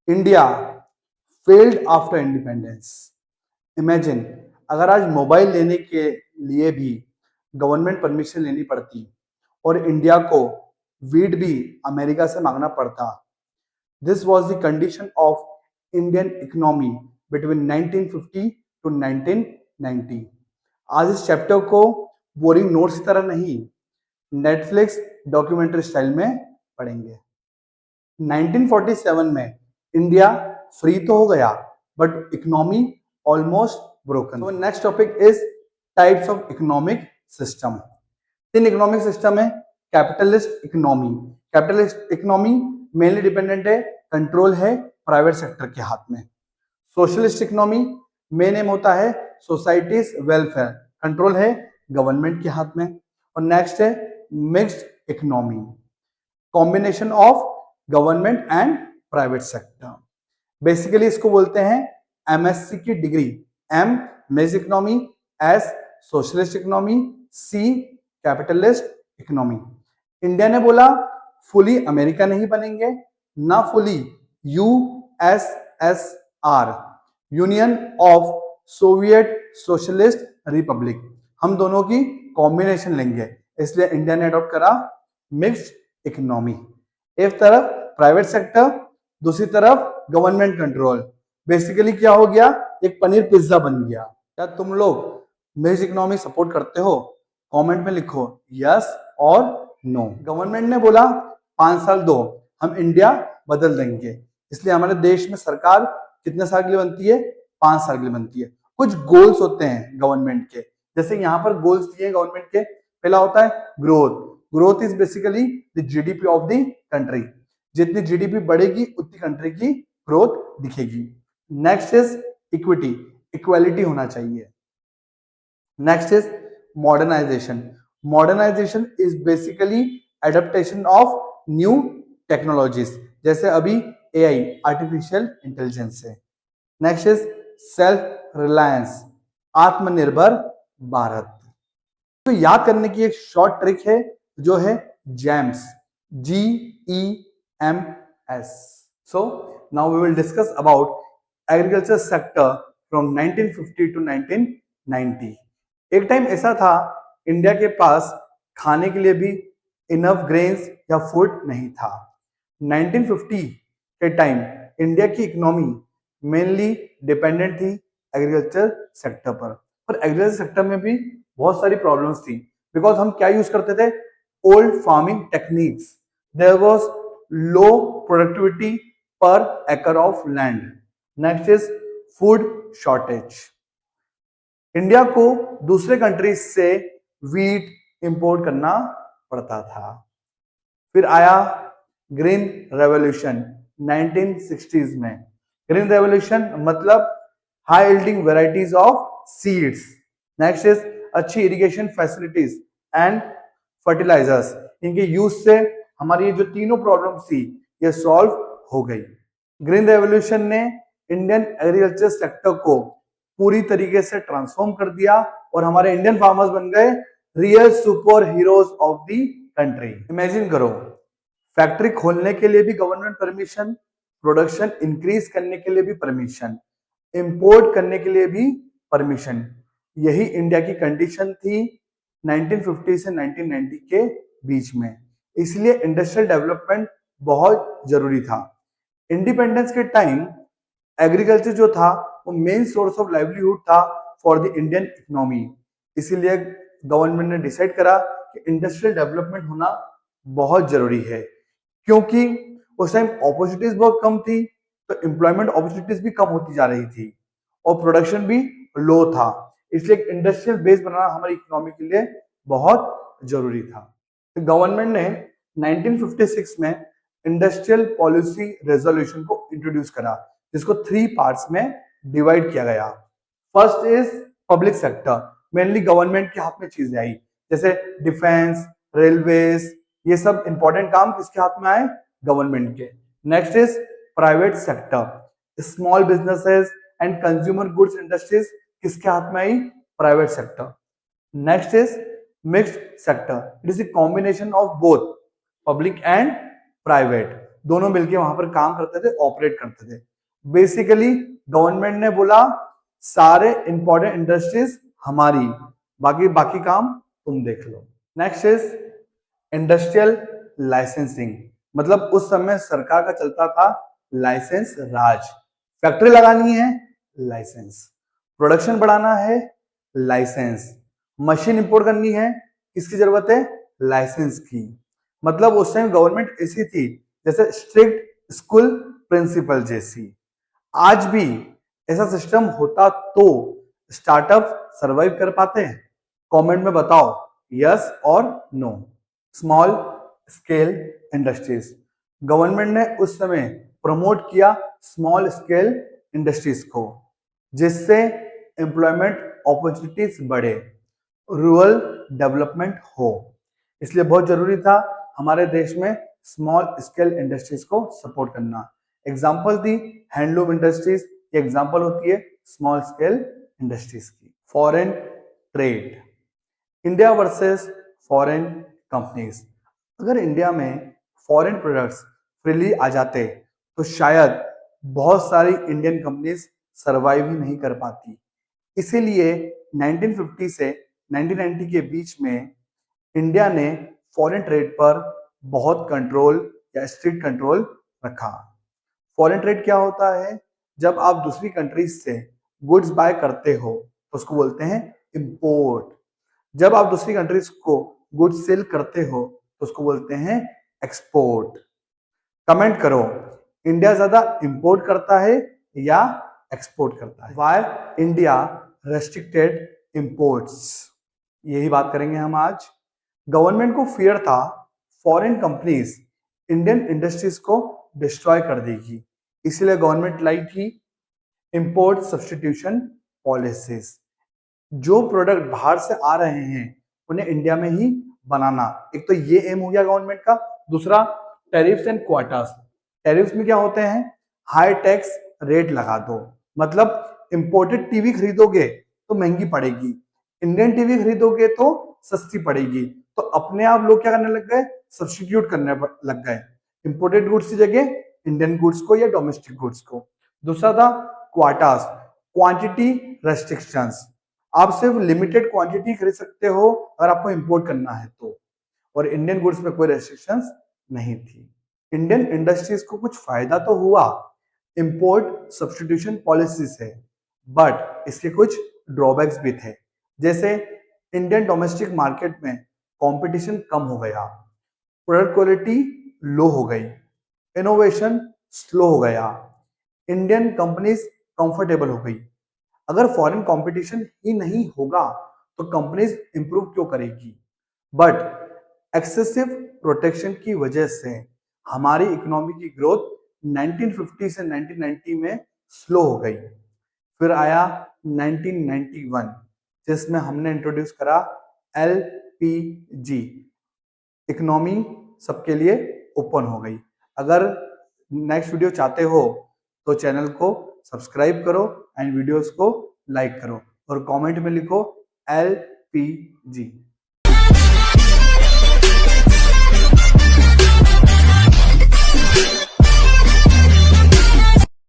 India failed after independence. Imagine, अगर आज mobile लेने के लिए भी गवर्नमेंट परमिशन लेनी पड़ती और इंडिया को वीट भी अमेरिका से मांगना पड़ता। This was the condition of Indian economy between 1950 to 1990। आज इस चैप्टर को बोरिंग नोट्स की तरह नहीं, नेटफ्लिक्स डॉक्यूमेंट्री स्टाइल में पढ़ेंगे। 1947 में इंडिया फ्री तो हो गया बट इकोनॉमी ऑलमोस्ट ब्रोकन। तो next topic is types of economic system. तीन इकोनॉमिक सिस्टम है। Capitalist economy, capitalist economy mainly dependent है, कंट्रोल है प्राइवेट सेक्टर के हाथ में। सोशलिस्ट इकोनॉमी मेन एम होता है सोसाइटीज वेलफेयर, कंट्रोल है गवर्नमेंट के हाथ में। और नेक्स्ट है mixed economy, combination of government and private sector. Basically इसको बोलते हैं एमएससी की डिग्री। M mixed economy, S socialist economy, सी कैपिटलिस्ट इकोनॉमी। इंडिया ने बोला फुली अमेरिका नहीं बनेंगे, ना fully USSR, union of Soviet socialist Republic, हम दोनों की कॉम्बिनेशन लेंगे। इसलिए इंडिया ने अडॉप्ट करा मिक्स्ड इकोनॉमी। एक तरफ प्राइवेट सेक्टर, दूसरी तरफ गवर्नमेंट कंट्रोल। बेसिकली क्या हो गया, एक पनीर पिज्जा बन गया। क्या तुम लोग मिक्स्ड इकोनॉमी सपोर्ट करते हो? कमेंट में लिखो यस और नो। गवर्नमेंट ने बोला 5 साल दो, हम इंडिया बदल देंगे। इसलिए हमारे देश में सरकार कितने साल के लिए बनती है? 5 साल के लिए बनती है। कुछ गोल्स होते हैं गवर्नमेंट के, जैसे यहाँ पर गोल्स दिए गवर्नमेंट के। पहला होता है growth. Growth is basically the GDP of the country. जितनी जीडीपी बढ़ेगी उतनी कंट्री की ग्रोथ दिखेगी। नेक्स्ट इज इक्विटी, इक्वालिटी होना चाहिए। Next is modernization. Modernization is basically adaptation of new technologies, जैसे अभी एआई आर्टिफिशियल इंटेलिजेंस है। नेक्स्ट इज सेल्फ रिलायंस, आत्मनिर्भर भारत। तो याद करने की एक शॉर्ट ट्रिक है जो है gems, GEMS। So now we will discuss about agriculture sector from 1950 to 1990। एक टाइम ऐसा था इंडिया के पास खाने के लिए भी इनफ ग्रेन्स या फूड नहीं था। 1950 के टाइम इंडिया की इकोनॉमी मेनली डिपेंडेंट थी एग्रीकल्चर सेक्टर पर। एग्रीकल्चर सेक्टर में भी बहुत सारी प्रॉब्लम्स थी, बिकॉज हम क्या यूज करते थे? Old farming techniques. There was low productivity per एकड़ of land. Next is food shortage. India को दूसरे कंट्रीज से वीट इंपोर्ट करना पड़ता था। फिर आया ग्रीन रेवोल्यूशन 1960s में। ग्रीन रेवोल्यूशन मतलब high yielding varieties of seeds. Next is अच्छी इरिगेशन फैसिलिटीज एंड फर्टिलाइजर्स। इनके यूज से हमारी ये जो तीनों प्रॉब्लम्स थी ये सॉल्व हो गई। ग्रीन रेवोल्यूशन ने इंडियन एग्रीकल्चर सेक्टर को पूरी तरीके से ट्रांसफॉर्म कर दिया और हमारे इंडियन फार्मर्स बन गए real super heroes of the country. Imagine करो, फैक्ट्री खोलने के लिए भी गवर्नमेंट परमिशन, प्रोडक्शन इंक्रीज करने के लिए भी परमिशन, इंपोर्ट करने के लिए भी परमिशन। यही इंडिया की कंडीशन थी 1950 से 1990 के बीच में। इसलिए इंडस्ट्रियल डेवलपमेंट बहुत जरूरी था। इंडिपेंडेंस के टाइम एग्रीकल्चर जो था वो मेन सोर्स ऑफ लाइवलीहुड था फॉर द इंडियन इकोनॉमी। इसीलिए गवर्नमेंट ने डिसाइड करा कि इंडस्ट्रियल डेवलपमेंट होना बहुत जरूरी है, क्योंकि उस टाइम अपॉर्चुनिटीज बहुत कम थी, तो एम्प्लॉयमेंट अपॉर्चुनिटीज भी कम होती जा रही थी और प्रोडक्शन भी लो था। इसलिए इंडस्ट्रियल बेस बनाना हमारी इकोनॉमी के लिए बहुत जरूरी था। तो गवर्नमेंट ने 1956 में इंडस्ट्रियल पॉलिसी रेजोल्यूशन को इंट्रोड्यूस करा, जिसको 3 पार्ट्स में डिवाइड किया गया। First is public sector, mainly government के हाथ में चीजें आई, जैसे डिफेंस, रेलवेज, ये सब इंपॉर्टेंट काम किसके हाथ में आए? गवर्नमेंट के। Next is private sector, small businesses and consumer goods industries किसके हाथ में आई? Private sector. Next is mixed sector, it is a combination of both public and private, दोनों मिलके वहां पर काम करते थे, ऑपरेट करते थे। बेसिकली गवर्नमेंट ने बोला सारे इंपॉर्टेंट इंडस्ट्रीज हमारी, बाकी बाकी काम तुम देख लो। नेक्स्ट इज इंडस्ट्रियल लाइसेंसिंग, मतलब उस समय सरकार का चलता था लाइसेंस राज। फैक्ट्री लगानी है, लाइसेंस। प्रोडक्शन बढ़ाना है, लाइसेंस। मशीन इंपोर्ट करनी है, किसकी जरूरत है? लाइसेंस की। मतलब उस टाइम गवर्नमेंट ऐसी थी जैसे स्ट्रिक्ट स्कूल प्रिंसिपल जैसी। आज भी ऐसा सिस्टम होता तो स्टार्टअप सरवाइव कर पाते हैं? कमेंट में बताओ यस और no. Small scale industries, government ने उस समय प्रमोट किया स्मॉल स्केल इंडस्ट्रीज को, जिससे एम्प्लॉयमेंट अपॉर्चुनिटीज बढ़े, रूरल डेवलपमेंट हो। इसलिए बहुत जरूरी था हमारे देश में स्मॉल स्केल इंडस्ट्रीज को सपोर्ट करना। एग्जाम्पल थी हैंडलूम इंडस्ट्रीज, ये एग्जाम्पल होती है स्मॉल स्केल इंडस्ट्रीज की। Foreign trade, India versus foreign companies. अगर इंडिया में फॉरेन प्रोडक्ट्स फ्रीली आ जाते तो शायद बहुत सारी इंडियन कंपनीज सरवाइव ही नहीं कर पाती। इसीलिए 1950 से 1990 के बीच में इंडिया ने फॉरेन ट्रेड पर बहुत कंट्रोल या स्ट्रिक्ट कंट्रोल रखा। फॉरेन ट्रेड क्या होता है? जब आप दूसरी कंट्रीज से गुड्स बाय करते हो तो उसको बोलते हैं इंपोर्ट। जब आप दूसरी कंट्रीज को गुड्स सेल करते हो तो उसको बोलते हैं एक्सपोर्ट। कमेंट करो, इंडिया ज्यादा इंपोर्ट करता है या एक्सपोर्ट करता है? व्हाई इंडिया रेस्ट्रिक्टेड इंपोर्ट्स, यही बात करेंगे हम आज। गवर्नमेंट को फियर था फॉरेन कंपनीज इंडियन इंडस्ट्रीज को डिस्ट्रॉय कर देगी, इसलिए गवर्नमेंट लाई थी इंपोर्ट सब्स्टिट्यूशन पॉलिसीज। जो प्रोडक्ट बाहर से आ रहे हैं उन्हें इंडिया में ही बनाना। एक तो ये एम हो गया गवर्नमेंट का। दूसरा टैरिफ्स एंड क्वाटास। टैरिफ्स में क्या होते हैं? हाई टैक्स रेट लगा दो, मतलब इंपोर्टेड टीवी खरीदोगे तो महंगी पड़ेगी, इंडियन टीवी खरीदोगे तो सस्ती पड़ेगी। तो अपने आप लोग क्या करने लग गए? सब्स्टिट्यूट करने लग गए इंपोर्टेड गुड्स की जगह इंडियन गुड्स को या डोमेस्टिक गुड्स को। दूसरा था क्वाटास, क्वांटिटी रेस्ट्रिक्शंस। आप सिर्फ लिमिटेड क्वांटिटी खरीद सकते हो अगर आपको इंपोर्ट करना है तो, और इंडियन गुड्स में कोई रेस्ट्रिक्शंस नहीं थी। इंडियन इंडस्ट्रीज को कुछ फायदा तो हुआ इंपोर्ट सब्स्टिट्यूशन पॉलिसी से, बट इसके कुछ ड्रॉबैक्स भी थे। जैसे इंडियन डोमेस्टिक मार्केट में कंपटीशन कम हो गया, प्रोडक्ट क्वालिटी लो हो गई, इनोवेशन स्लो हो गया, इंडियन कंपनीज कंफर्टेबल हो गई। अगर फॉरेन कंपटीशन ही नहीं होगा तो कंपनीज इंप्रूव क्यों करेगी? बट एक्सेसिव प्रोटेक्शन की वजह से हमारी इकोनॉमी की ग्रोथ 1950 से 1990 में स्लो हो गई। फिर आया 1991 जिसमें हमने इंट्रोड्यूस करा LPG। इकोनॉमी सबके लिए ओपन हो गई। अगर नेक्स्ट वीडियो चाहते हो तो चैनल को सब्सक्राइब करो एंड वीडियोस को लाइक करो और कमेंट में लिखो LPG।